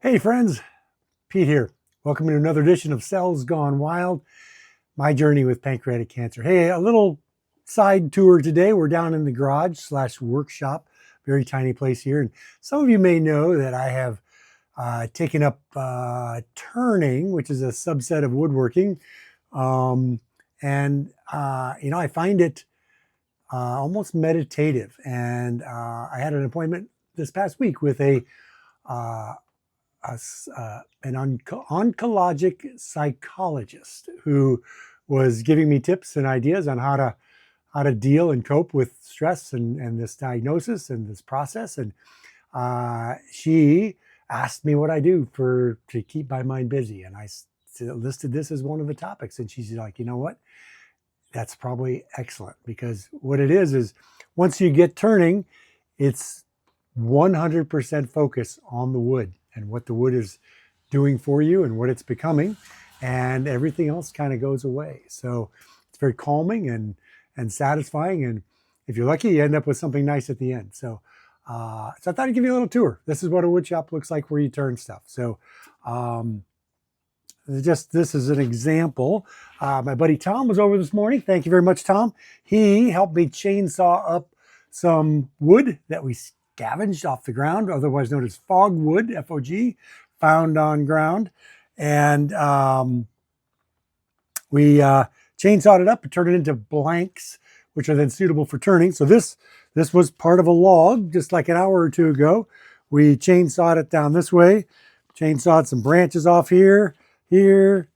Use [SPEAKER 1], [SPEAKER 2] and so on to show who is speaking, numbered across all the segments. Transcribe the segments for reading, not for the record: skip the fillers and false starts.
[SPEAKER 1] Hey friends, Pete here. Welcome to another edition of Cells Gone Wild, my journey with pancreatic cancer. Hey, a little side tour today. We're down in the garage / workshop, very tiny place here. And some of you may know that I have taken up turning, which is a subset of woodworking. I find it almost meditative. And I had an appointment this past week with uh, an oncologic psychologist who was giving me tips and ideas on how to deal and cope with stress and this diagnosis and this process. And she asked me what I do to keep my mind busy, and I listed this as one of the topics. And she's like, you know what? That's probably excellent, because what it is once you get turning, it's 100% focus on the wood and what the wood is doing for you and what it's becoming, and everything else kind of goes away. So it's very calming and satisfying, and if you're lucky, you end up with something nice at the end. So I thought I'd give you a little tour. This is what a wood shop looks like where you turn stuff. So this is an example. My buddy Tom was over this morning. Thank you very much, Tom. He helped me chainsaw up some wood that we scavenged off the ground, otherwise known as fogwood, F-O-G, found on ground. And we chainsawed it up and turned it into blanks, which are then suitable for turning. So this was part of a log just like an hour or two ago. We chainsawed it down this way, chainsawed some branches off here, and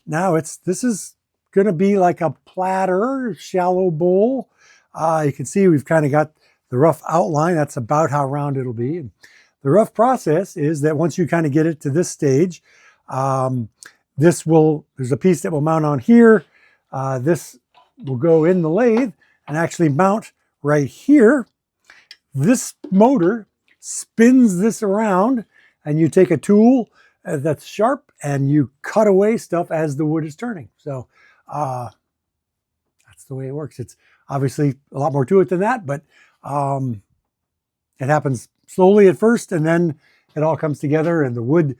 [SPEAKER 1] now this is going to be like a platter, shallow bowl. You can see we've kind of got the rough outline. That's about how round it'll be. And the rough process is that once you kind of get it to this stage, there's a piece that will mount on here. This will go in the lathe and actually mount right here. This motor spins this around, and you take a tool that's sharp and you cut away stuff as the wood is turning. So that's the way it works. It's obviously a lot more to it than that, but it happens slowly at first, and then it all comes together and the wood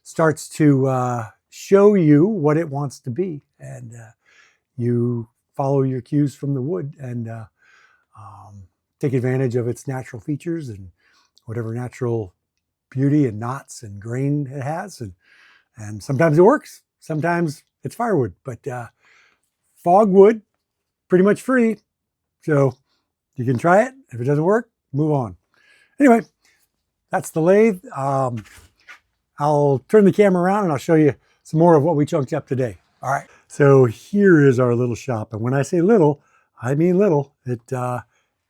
[SPEAKER 1] starts to show you what it wants to be. And you follow your cues from the wood and take advantage of its natural features and whatever natural beauty and knots and grain it has. And sometimes it works, sometimes it's firewood, but fogwood, pretty much free. So you can try it. If it doesn't work, move on. Anyway, that's the lathe. I'll turn the camera around and I'll show you some more of what we chunked up today. All right. So here is our little shop. And when I say little, I mean little.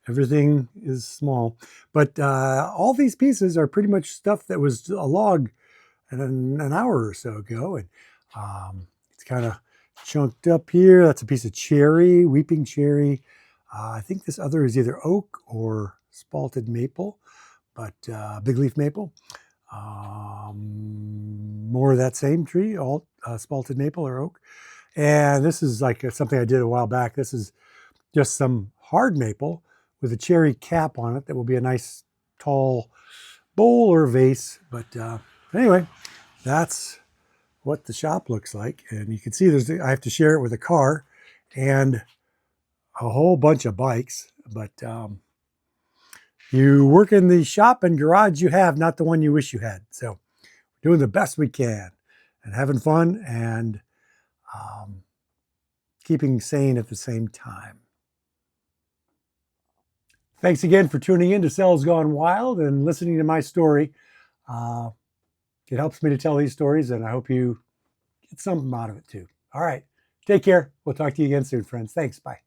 [SPEAKER 1] Everything is small. But all these pieces are pretty much stuff that was a log an hour or so ago. And it's kind of chunked up here. That's a piece of cherry, weeping cherry. I think this other is either oak or spalted maple, but big leaf maple. More of that same tree, all spalted maple or oak. And this is like something I did a while back. This is just some hard maple with a cherry cap on it that will be a nice tall bowl or vase. But anyway, that's what the shop looks like. And you can see I have to share it with a car and a whole bunch of bikes. But you work in the shop and garage you have, not the one you wish you had. So doing the best we can and having fun and keeping sane at the same time. Thanks again for tuning in to Cells Gone Wild and listening to my story. It helps me to tell these stories, and I hope you get something out of it too. All right. Take care. We'll talk to you again soon, friends. Thanks. Bye.